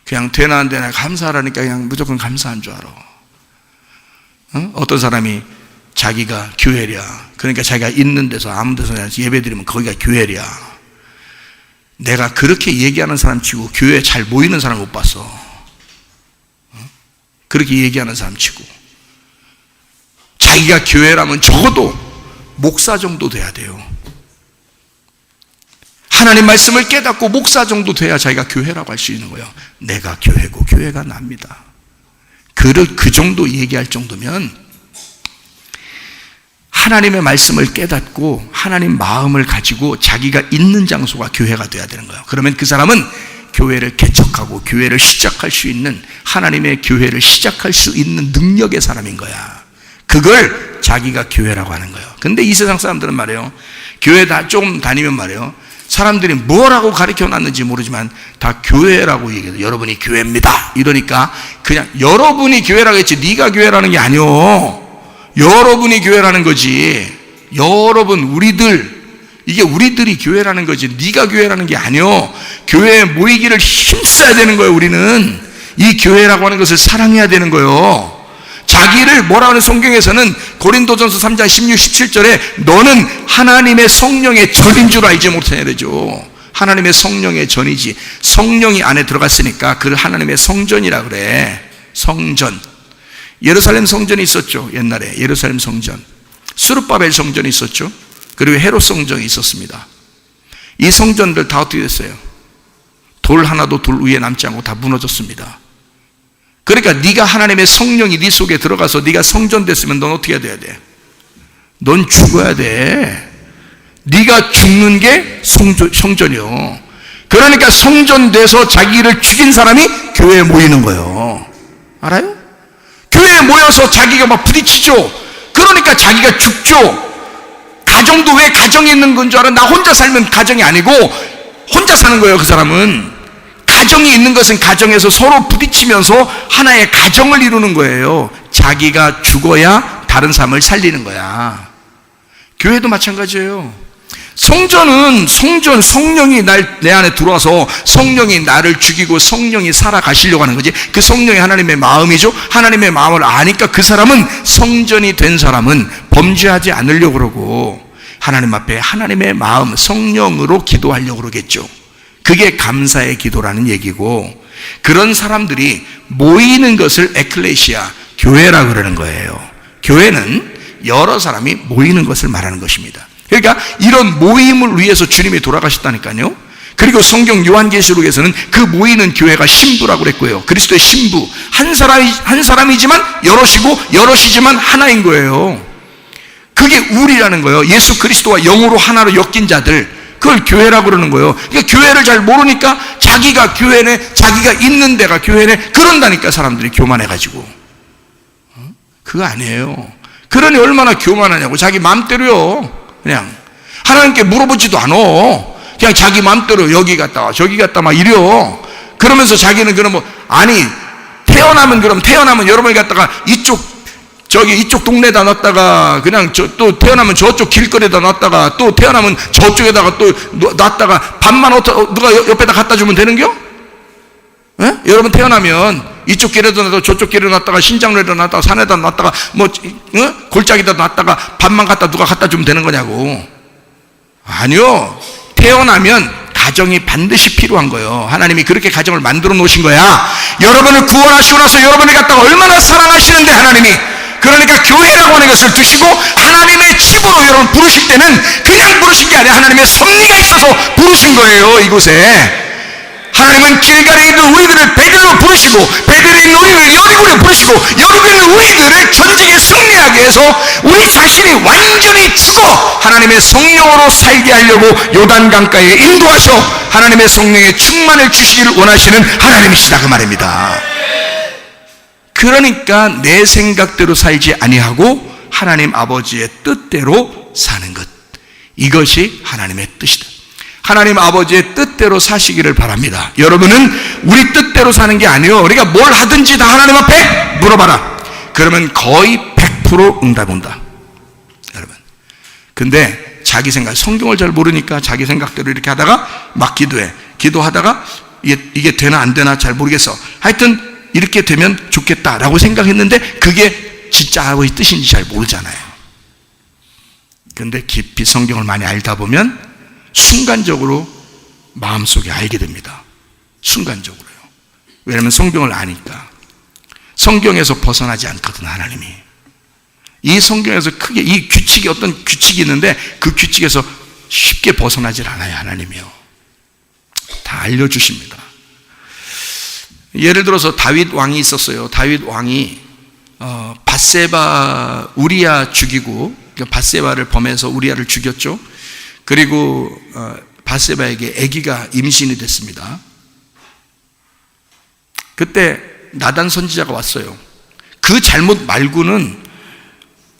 그냥 되나 안 되나 감사하라니까 그냥 무조건 감사한 줄 알아. 어떤 사람이 자기가 교회랴, 그러니까 자기가 있는 데서 아무 데서 예배 드리면 거기가 교회랴. 내가 그렇게 얘기하는 사람 치고 교회에 잘 모이는 사람 못 봤어. 그렇게 얘기하는 사람 치고. 자기가 교회라면 적어도 목사 정도 돼야 돼요. 하나님 말씀을 깨닫고 목사 정도 돼야 자기가 교회라고 할 수 있는 거예요. 내가 교회고 교회가 납니다. 그 정도 얘기할 정도면 하나님의 말씀을 깨닫고 하나님 마음을 가지고 자기가 있는 장소가 교회가 돼야 되는 거예요. 그러면 그 사람은 교회를 개척하고 교회를 시작할 수 있는, 하나님의 교회를 시작할 수 있는 능력의 사람인 거야. 그걸 자기가 교회라고 하는 거예요. 근데 이 세상 사람들은 말이에요, 교회 다 조금 다니면 말이에요, 사람들이 뭐라고 가르쳐 놨는지 모르지만 다 교회라고 얘기해요. 여러분이 교회입니다 이러니까 그냥 여러분이 교회라고 했지 네가 교회라는 게 아니요. 여러분이 교회라는 거지. 여러분, 우리들, 이게 우리들이 교회라는 거지 네가 교회라는 게 아니요. 교회에 모이기를 힘써야 되는 거예요. 우리는 이 교회라고 하는 것을 사랑해야 되는 거예요. 자기를 뭐라 하는, 성경에서는 고린도전서 3장 16, 17절에 너는 하나님의 성령의 전인 줄 알지 못하냐 그러죠. 하나님의 성령의 전이지. 성령이 안에 들어갔으니까 그를 하나님의 성전이라 그래. 성전. 예루살렘 성전이 있었죠. 옛날에 예루살렘 성전, 스룹바벨 성전이 있었죠. 그리고 헤롯 성전이 있었습니다. 이 성전들 다 어떻게 됐어요? 돌 하나도 돌 위에 남지 않고 다 무너졌습니다. 그러니까 네가 하나님의 성령이 네 속에 들어가서 네가 성전 됐으면 넌 어떻게 해야 돼? 넌 죽어야 돼. 네가 죽는 게 성전이요. 그러니까 성전 돼서 자기를 죽인 사람이 교회에 모이는 거예요. 알아요? 교회에 모여서 자기가 막 부딪히죠. 그러니까 자기가 죽죠. 가정도 왜 가정이 있는 건 줄 알아? 나 혼자 살면 가정이 아니고 혼자 사는 거예요. 그 사람은 가정이 있는 것은 가정에서 서로 부딪히면서 하나의 가정을 이루는 거예요. 자기가 죽어야 다른 사람을 살리는 거야. 교회도 마찬가지예요. 성전은 성령이 내 안에 들어와서 성령이 나를 죽이고 성령이 살아가시려고 하는 거지. 그 성령이 하나님의 마음이죠. 하나님의 마음을 아니까 그 사람은, 성전이 된 사람은 범죄하지 않으려고 그러고 하나님 앞에 하나님의 마음, 성령으로 기도하려고 그러겠죠. 그게 감사의 기도라는 얘기고, 그런 사람들이 모이는 것을 에클레시아, 교회라고 그러는 거예요. 교회는 여러 사람이 모이는 것을 말하는 것입니다. 그러니까 이런 모임을 위해서 주님이 돌아가셨다니까요. 그리고 성경 요한계시록에서는 그 모이는 교회가 신부라고 그랬고요. 그리스도의 신부, 한 사람이지만 여럿이고 여럿이지만 하나인 거예요. 그게 우리라는 거예요. 예수 그리스도와 영으로 하나로 엮인 자들, 그걸 교회라고 그러는 거예요. 그러니까 교회를 잘 모르니까 자기가 교회네, 자기가 있는 데가 교회네, 그런다니까 사람들이 교만해가지고. 그거 아니에요. 그러니 얼마나 교만하냐고. 자기 마음대로요. 그냥 하나님께 물어보지도 않아. 그냥 자기 마음대로 여기 갔다 와 저기 갔다 막 이려. 그러면서 자기는 그럼 태어나면 여러분이 갔다가 이쪽 동네에다 놨다가 그냥 또 태어나면 저쪽 길거리에다 놨다가 또 태어나면 저쪽에다가 또 놨다가 밥만 누가 옆에다 갖다 주면 되는겨? 예? 여러분 태어나면 이쪽 길에다 놨다가 저쪽 길에 놨다가 신장로에다 놨다가 산에다 놨다가 골짜기에다 놨다가 밥만 누가 갖다 주면 되는 거냐고. 아니요. 태어나면 가정이 반드시 필요한 거예요. 하나님이 그렇게 가정을 만들어 놓으신 거야. 여러분을 구원하시고 나서 여러분을 갖다가 얼마나 사랑하시는데 하나님이. 그러니까 교회라고 하는 것을 두시고 하나님의 집으로 여러분 부르실 때는 그냥 부르신 게 아니라 하나님의 섭리가 있어서 부르신 거예요. 이곳에 하나님은 길갈에 있는 우리들을 베들로 부르시고 베들에 있는 우리를 여리고로 부르시고 여리고에 있는 우리들을 전쟁에 승리하게 해서 우리 자신이 완전히 죽어 하나님의 성령으로 살게 하려고 요단강가에 인도하셔 하나님의 성령의 충만을 주시기를 원하시는 하나님이시다, 그 말입니다. 그러니까 내 생각대로 살지 아니하고 하나님 아버지의 뜻대로 사는 것, 이것이 하나님의 뜻이다. 하나님 아버지의 뜻대로 사시기를 바랍니다. 여러분은 우리 뜻대로 사는 게 아니에요. 우리가 뭘 하든지 다 하나님 앞에 물어봐라. 그러면 거의 100% 응답 온다. 여러분. 근데 자기 생각, 성경을 잘 모르니까 자기 생각대로 이렇게 하다가 막 기도해. 기도하다가 이게 되나 안 되나 잘 모르겠어. 하여튼 이렇게 되면 좋겠다라고 생각했는데 그게 진짜 아버지 뜻인지 잘 모르잖아요. 그런데 깊이 성경을 많이 알다 보면 순간적으로 마음속에 알게 됩니다. 순간적으로요. 왜냐하면 성경을 아니까. 성경에서 벗어나지 않거든, 하나님이. 이 성경에서 크게 이 규칙이 어떤 규칙이 있는데 그 규칙에서 쉽게 벗어나질 않아요, 하나님이요. 다 알려주십니다. 예를 들어서 다윗 왕이 있었어요. 다윗 왕이 밧세바 우리야 죽이고, 밧세바를 범해서 우리야를 죽였죠. 그리고 밧세바에게 아기가 임신이 됐습니다. 그때 나단 선지자가 왔어요. 그 잘못 말고는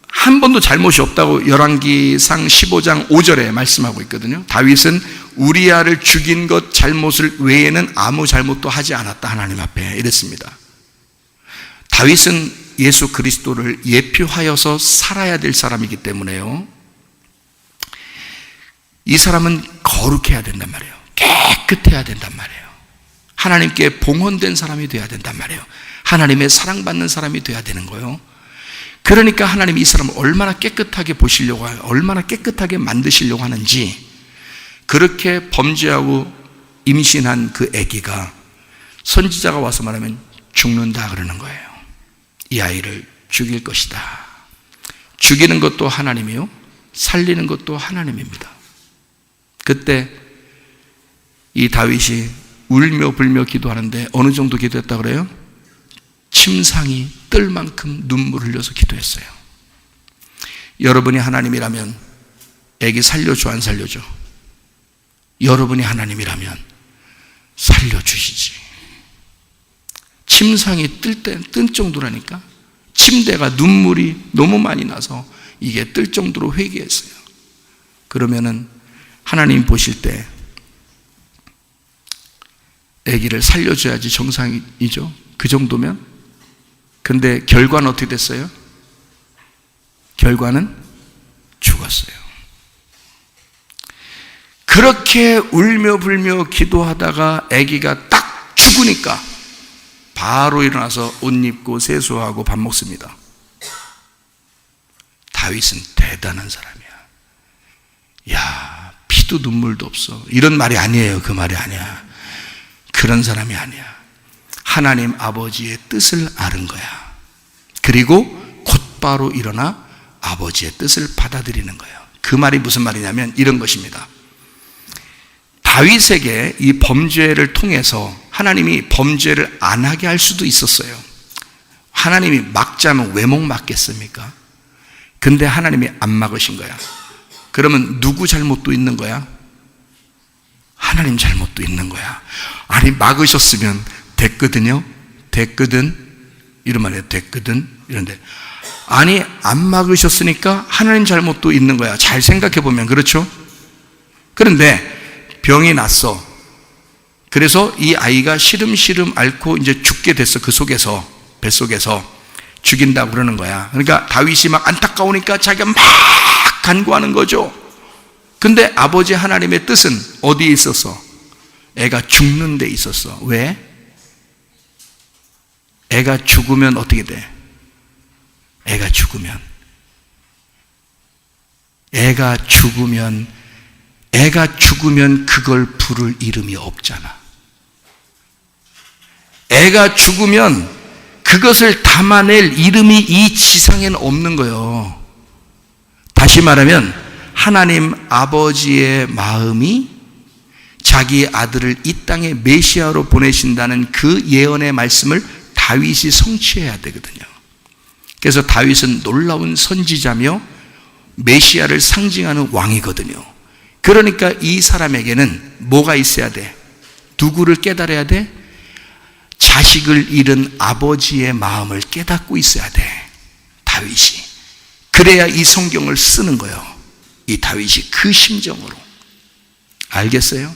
한 번도 잘못이 없다고 열왕기상 15장 5절에 말씀하고 있거든요. 다윗은 우리야를 죽인 것 잘못을 외에는 아무 잘못도 하지 않았다, 하나님 앞에 이랬습니다. 다윗은 예수 그리스도를 예표하여서 살아야 될 사람이기 때문에요, 이 사람은 거룩해야 된단 말이에요. 깨끗해야 된단 말이에요. 하나님께 봉헌된 사람이 돼야 된단 말이에요. 하나님의 사랑받는 사람이 돼야 되는 거예요. 그러니까 하나님이 이 사람을 얼마나 깨끗하게 보시려고, 얼마나 깨끗하게 만드시려고 하는지, 그렇게 범죄하고 임신한 그 아기가 선지자가 와서 말하면 죽는다 그러는 거예요. 이 아이를 죽일 것이다. 죽이는 것도 하나님이요, 살리는 것도 하나님입니다. 그때 이 다윗이 울며 불며 기도하는데 어느 정도 기도했다 그래요? 침상이 뜰 만큼 눈물을 흘려서 기도했어요. 여러분이 하나님이라면 애기 살려줘, 안 살려줘? 여러분이 하나님이라면 살려주시지. 침상이 뜰 정도라니까. 침대가 눈물이 너무 많이 나서 이게 뜰 정도로 회개했어요. 그러면은 하나님 보실 때 아기를 살려줘야지 정상이죠. 그 정도면. 근데 결과는 어떻게 됐어요? 결과는 죽었어요. 그렇게 울며 불며 기도하다가 아기가 딱 죽으니까 바로 일어나서 옷 입고 세수하고 밥 먹습니다. 다윗은 대단한 사람이야. 야, 피도 눈물도 없어. 이런 말이 아니에요. 그 말이 아니야. 그런 사람이 아니야. 하나님 아버지의 뜻을 아는 거야. 그리고 곧바로 일어나 아버지의 뜻을 받아들이는 거예요. 그 말이 무슨 말이냐면 이런 것입니다. 다윗에게 이 범죄를 통해서 하나님이 범죄를 안 하게 할 수도 있었어요. 하나님이 막자면 왜 못 막겠습니까? 근데 하나님이 안 막으신 거야. 그러면 누구 잘못도 있는 거야? 하나님 잘못도 있는 거야. 아니, 막으셨으면 됐거든요. 됐거든. 이런 말이에요. 됐거든. 이런데 아니, 안 막으셨으니까 하나님 잘못도 있는 거야. 잘 생각해 보면 그렇죠? 그런데 병이 났어. 그래서 이 아이가 시름시름 앓고 이제 죽게 됐어. 그 속에서, 뱃속에서 죽인다고 그러는 거야. 그러니까 다윗이 막 안타까우니까 자기가 막 간구하는 거죠. 근데 아버지 하나님의 뜻은 어디에 있었어? 애가 죽는 데 있었어. 왜? 애가 죽으면 어떻게 돼? 애가 죽으면 그걸 부를 이름이 없잖아. 애가 죽으면 그것을 담아낼 이름이 이 지상에는 없는 거예요. 다시 말하면 하나님 아버지의 마음이 자기 아들을 이 땅에 메시아로 보내신다는 그 예언의 말씀을 다윗이 성취해야 되거든요. 그래서 다윗은 놀라운 선지자며 메시아를 상징하는 왕이거든요. 그러니까 이 사람에게는 뭐가 있어야 돼? 누구를 깨달아야 돼? 자식을 잃은 아버지의 마음을 깨닫고 있어야 돼, 다윗이. 그래야 이 성경을 쓰는 거예요. 이 다윗이 그 심정으로. 알겠어요?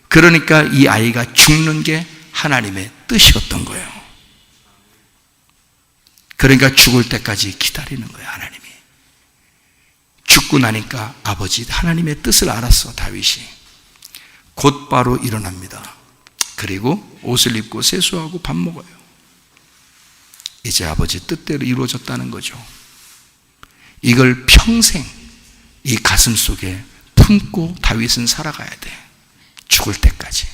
그러니까 이 아이가 죽는 게 하나님의 뜻이었던 거예요. 그러니까 죽을 때까지 기다리는 거예요, 하나님이. 죽고 나니까 아버지 하나님의 뜻을 알았어, 다윗이. 곧바로 일어납니다. 그리고 옷을 입고 세수하고 밥 먹어요. 이제 아버지 뜻대로 이루어졌다는 거죠. 이걸 평생 이 가슴 속에 품고 다윗은 살아가야 돼. 죽을 때까지.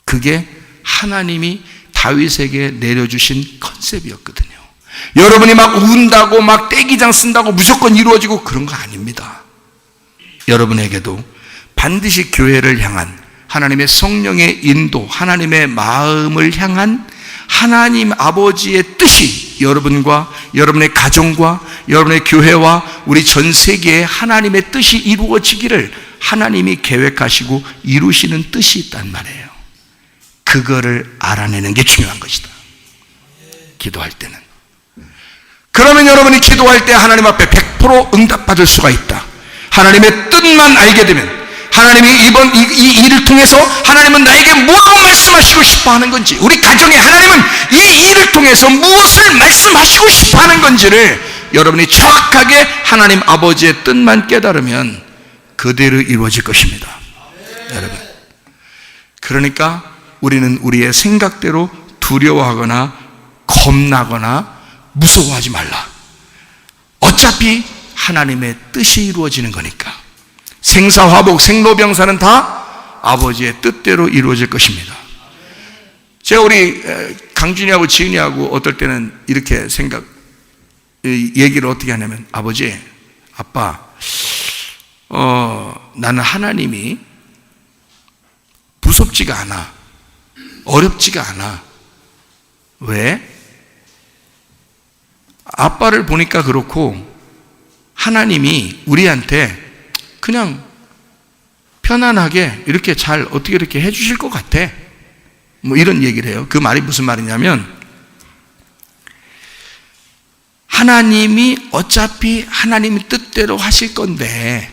그게 하나님이 다윗에게 내려주신 컨셉이었거든요. 여러분이 막 운다고 막 떼기장 쓴다고 무조건 이루어지고 그런 거 아닙니다. 여러분에게도 반드시 교회를 향한 하나님의 성령의 인도, 하나님의 마음을 향한 하나님 아버지의 뜻이 여러분과 여러분의 가정과 여러분의 교회와 우리 전 세계에 하나님의 뜻이 이루어지기를 하나님이 계획하시고 이루시는 뜻이 있단 말이에요. 그거를 알아내는 게 중요한 것이다. 기도할 때는. 그러면 여러분이 기도할 때 하나님 앞에 100% 응답받을 수가 있다. 하나님의 뜻만 알게 되면 하나님이 이번 이 일을 통해서 하나님은 나에게 뭐라고 말씀하시고 싶어 하는 건지, 우리 가정에 하나님은 이 일을 통해서 무엇을 말씀하시고 싶어 하는 건지를 여러분이 정확하게 하나님 아버지의 뜻만 깨달으면 그대로 이루어질 것입니다. 여러분, 그러니까 우리는 우리의 생각대로 두려워하거나 겁나거나 무서워하지 말라. 어차피 하나님의 뜻이 이루어지는 거니까. 생사화복, 생로병사는 다 아버지의 뜻대로 이루어질 것입니다. 제가 우리 강준이하고 지은이하고 어떨 때는 이렇게 얘기를 어떻게 하냐면, 아버지, 아빠, 나는 하나님이 무섭지가 않아. 어렵지가 않아. 왜? 아빠를 보니까 그렇고 하나님이 우리한테 그냥 편안하게 이렇게 잘 어떻게 이렇게 해주실 것 같아. 뭐 이런 얘기를 해요. 그 말이 무슨 말이냐면, 하나님이 어차피 하나님의 뜻대로 하실 건데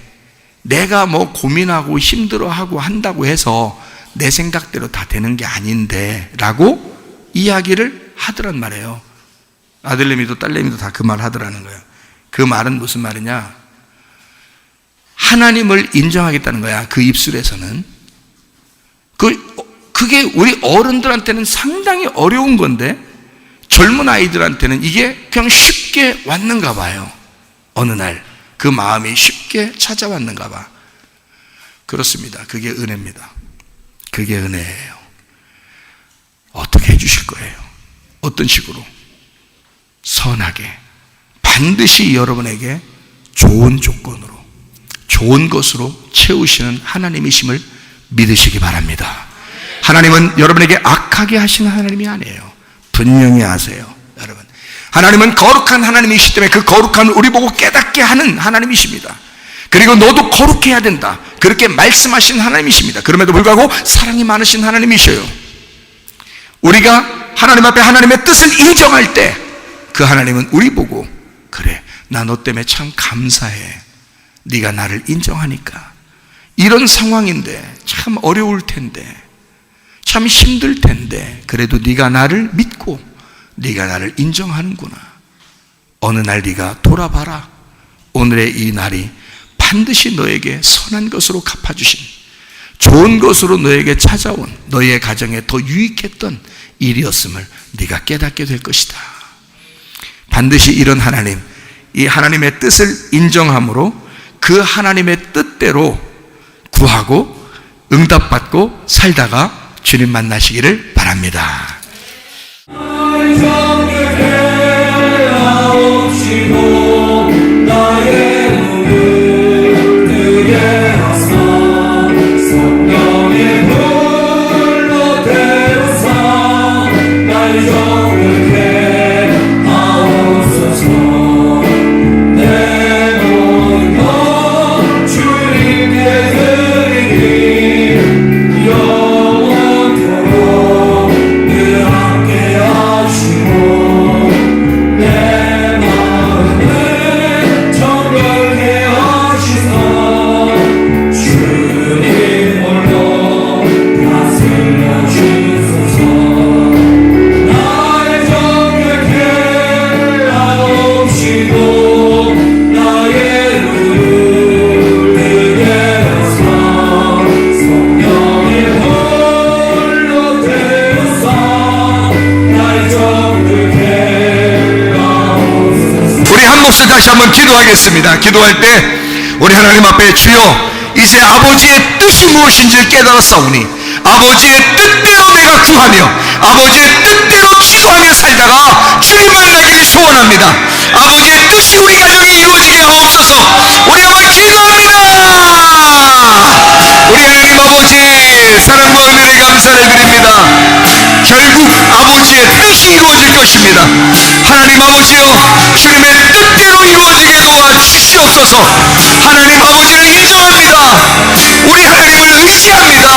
내가 뭐 고민하고 힘들어하고 한다고 해서 내 생각대로 다 되는 게 아닌데 라고 이야기를 하더란 말이에요. 아들내미도 딸내미도 다 그 말 하더라는 거예요. 그 말은 무슨 말이냐, 하나님을 인정하겠다는 거야. 그 입술에서는. 그게 우리 어른들한테는 상당히 어려운 건데 젊은 아이들한테는 이게 그냥 쉽게 왔는가 봐요. 어느 날 그 마음이 쉽게 찾아왔는가 봐. 그렇습니다. 그게 은혜입니다. 그게 은혜예요. 어떻게 해주실 거예요? 어떤 식으로? 선하게, 반드시 여러분에게 좋은 조건으로, 좋은 것으로 채우시는 하나님이심을 믿으시기 바랍니다. 하나님은 여러분에게 악하게 하시는 하나님이 아니에요. 분명히 아세요, 여러분. 하나님은 거룩한 하나님이시기 때문에 그 거룩함을 우리 보고 깨닫게 하는 하나님이십니다. 그리고 너도 거룩해야 된다, 그렇게 말씀하신 하나님이십니다. 그럼에도 불구하고 사랑이 많으신 하나님이셔요. 우리가 하나님 앞에 하나님의 뜻을 인정할 때 그 하나님은 우리 보고, 그래, 나 너 때문에 참 감사해. 네가 나를 인정하니까. 이런 상황인데 참 어려울 텐데, 참 힘들 텐데, 그래도 네가 나를 믿고 네가 나를 인정하는구나. 어느 날 네가 돌아봐라. 오늘의 이 날이 반드시 너에게 선한 것으로 갚아주신, 좋은 것으로 너에게 찾아온, 너의 가정에 더 유익했던 일이었음을 네가 깨닫게 될 것이다. 반드시 이런 하나님, 이 하나님의 뜻을 인정함으로 그 하나님의 뜻대로 구하고 응답받고 살다가 주님 만나시기를 바랍니다. 위해서 다시 한번 기도하겠습니다. 기도할 때 우리 하나님 앞에 주여 이제 아버지의 뜻이 무엇인지를 깨달았사오니 아버지의 뜻대로 내가 구하며 아버지의 뜻대로 기도하며 살다가 주님 만나기를 소원합니다. 아버지의 뜻이 우리 가정에 이루어지게 하옵소서. 우리 한번 기도합니다. 우리 하나님 아버지 사랑과 은혜에 감사를 드립니다. 결국 아버지의 뜻이 이루어질 것입니다. 하나님 아버지여 주님의 뜻대로 이루어지게 도와주시옵소서. 하나님 아버지를 인정합니다. 우리 하나님을 의지합니다.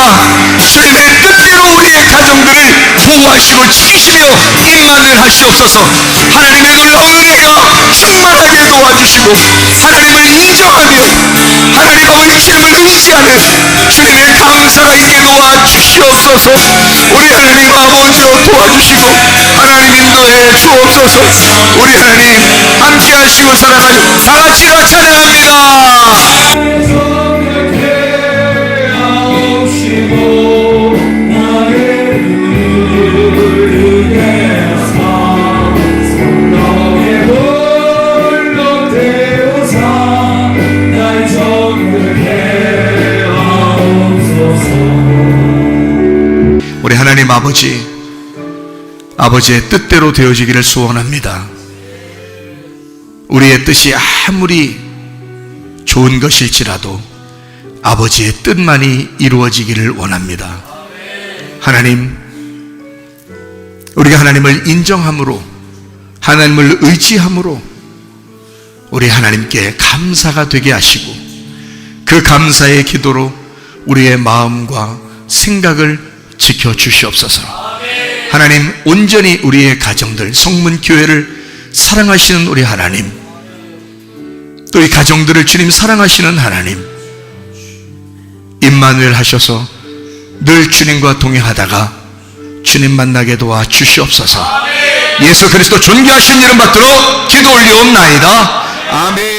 주님의 뜻대로 우리의 가정들을 보호하시고 지키시며 임만을 하시옵소서. 하나님의 놀라운 은혜가 충만하게 도와주시고 하나님을 인정하며 하나님 아버지 주님을 의지하는 주님의 감사가 있게 도와주시옵소서. 우리 하나님 아버지여 도와주시고 하나님 인도해 주옵소서. 우리 하나님 함께 하시고 사랑하시고 다같이 다 찬양합니다. 우리 하나님 아버지의 뜻대로 되어지기를 소원합니다. 우리의 뜻이 아무리 좋은 것일지라도 아버지의 뜻만이 이루어지기를 원합니다. 하나님, 우리가 하나님을 인정함으로 하나님을 의지함으로 우리 하나님께 감사가 되게 하시고 그 감사의 기도로 우리의 마음과 생각을 지켜주시옵소서. 하나님, 온전히 우리의 가정들, 성문교회를 사랑하시는 우리 하나님, 또 이 가정들을 주님 사랑하시는 하나님, 임마누엘 하셔서 늘 주님과 동행하다가 주님 만나게 도와주시옵소서. 예수 그리스도 존귀하신 이름 받들어 기도 올리옵나이다. 아멘.